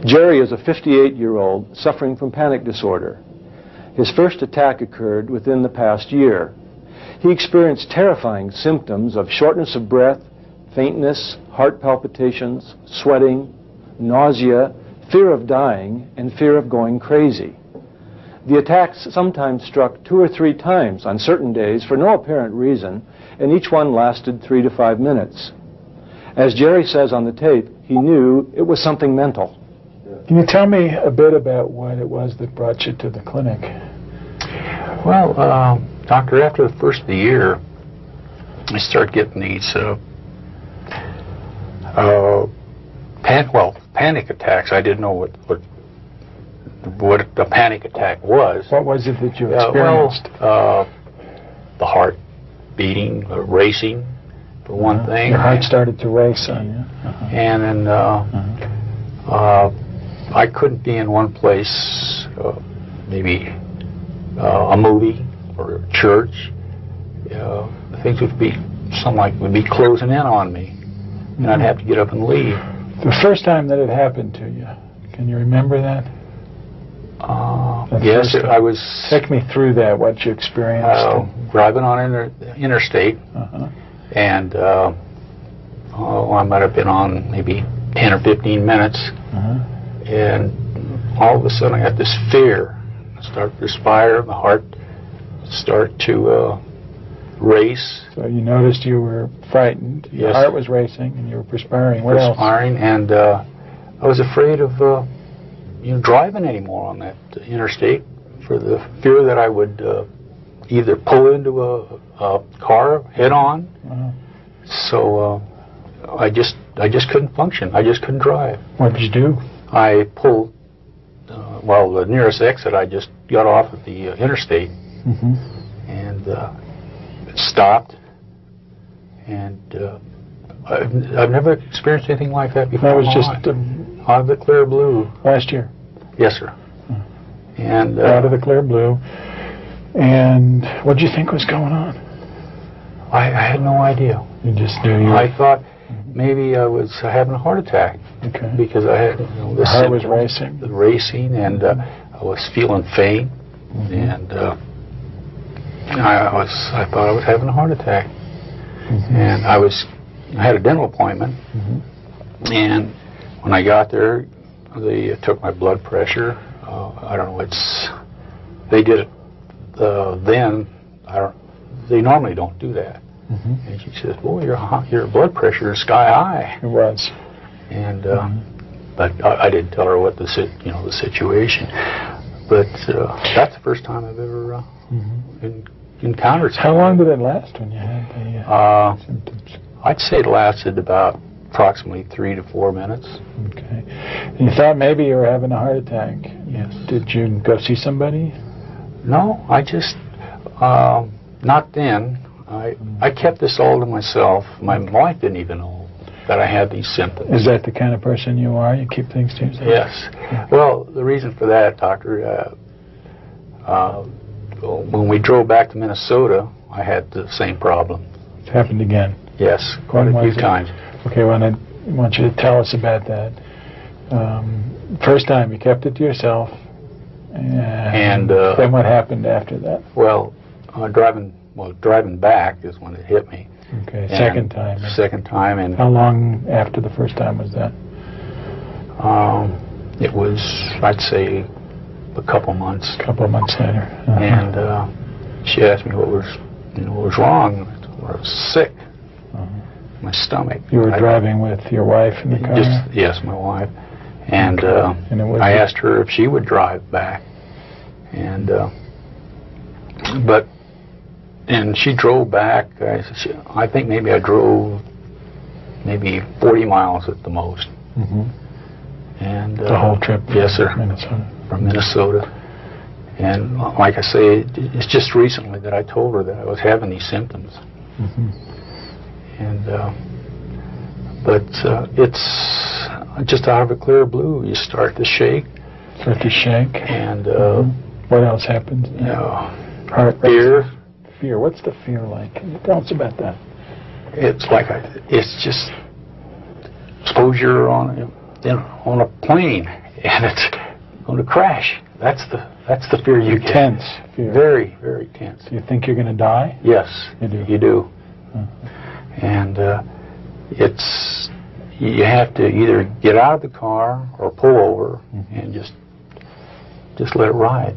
Jerry is a 58-year-old suffering from panic disorder. His first attack occurred within the past year. He experienced terrifying symptoms of shortness of breath, faintness, heart palpitations, sweating, nausea, fear of dying, and fear of going crazy. The attacks sometimes struck 2 or 3 times on certain days for no apparent reason, and each one lasted 3 to 5 minutes. As Jerry says on the tape, he knew it was something mental. Can you tell me a bit about what it was that brought you to the clinic? Well, doctor, after the first of the year, I started getting these panic attacks. I didn't know what a panic attack was. What was it that you experienced? The heart beating, racing, for one thing. Your heart started to race on you. And then I couldn't be in one place, maybe a movie or a church. Things would be, would be closing in on me, and I'd have to get up and leave. The first time that it happened to you, can you remember that? Yes, I was... Take me through that, what you experienced. Driving on interstate, and I might have been on maybe 10 or 15 minutes, and all of a sudden I got this fear. I start to perspire, the heart start to race. So you noticed you were frightened, your heart was racing, and you were perspiring. What else? Perspiring, and I was afraid of driving anymore on that interstate for the fear that I would either pull into a car head on. So I just couldn't function. I just couldn't drive. What did you do? I pulled, the nearest exit, I just got off at the interstate and stopped. And I've never experienced anything like that before. That was just out of the clear blue. Last year? Yes, sir. And out of the clear blue. And what did you think was going on? I had no idea. You just knew I thought maybe I was having a heart attack. Okay. Because I had the heart was racing. Racing, and I was feeling faint, and I thought I was having a heart attack. And I had a dental appointment, and when I got there, they took my blood pressure. I don't know. They did it then. They normally don't do that. And she says, "Boy, your blood pressure is sky high." It was. And but I didn't tell her what the situation. But that's the first time I've ever encountered something. How long did it last when you had the symptoms? I'd say it lasted about approximately 3 to 4 minutes. Okay. And you thought maybe you were having a heart attack. Yes. Did you go see somebody? No, I just not then. I kept this all to myself. My wife didn't even know that I had these symptoms. Is that the kind of person you are? You keep things to yourself? Yes. Yeah. Well, the reason for that, doctor, when we drove back to Minnesota, I had the same problem. It happened again? Yes, quite a few times. Okay, well, I want you to tell us about that. First time you kept it to yourself, and then what happened after that? Well, driving back is when it hit me. Okay, second time. Second time, and how long after the first time was that? It was, I'd say, a couple months. A couple of months later. And she asked me what was wrong. I was sick. My stomach. You were driving with your wife in the car? Yes, my wife. And, I asked her if she would drive back. And and she drove back. I think maybe I drove maybe 40 miles at the most. And the whole trip? Yes, sir. Minnesota. From Minnesota. And like I say, it's just recently that I told her that I was having these symptoms. And but it's just out of a clear blue. You start to shake. Start to shake. And what else happens? Heart fear. Fear. What's the fear like? Can you tell us about that? It's like it's just. Suppose you're on a plane and it's going to crash. That's the fear you get. Tense fear. Very, very tense. Do you think you're going to die? Yes, you do. You do. Uh-huh. And you have to either get out of the car or pull over and just let it ride.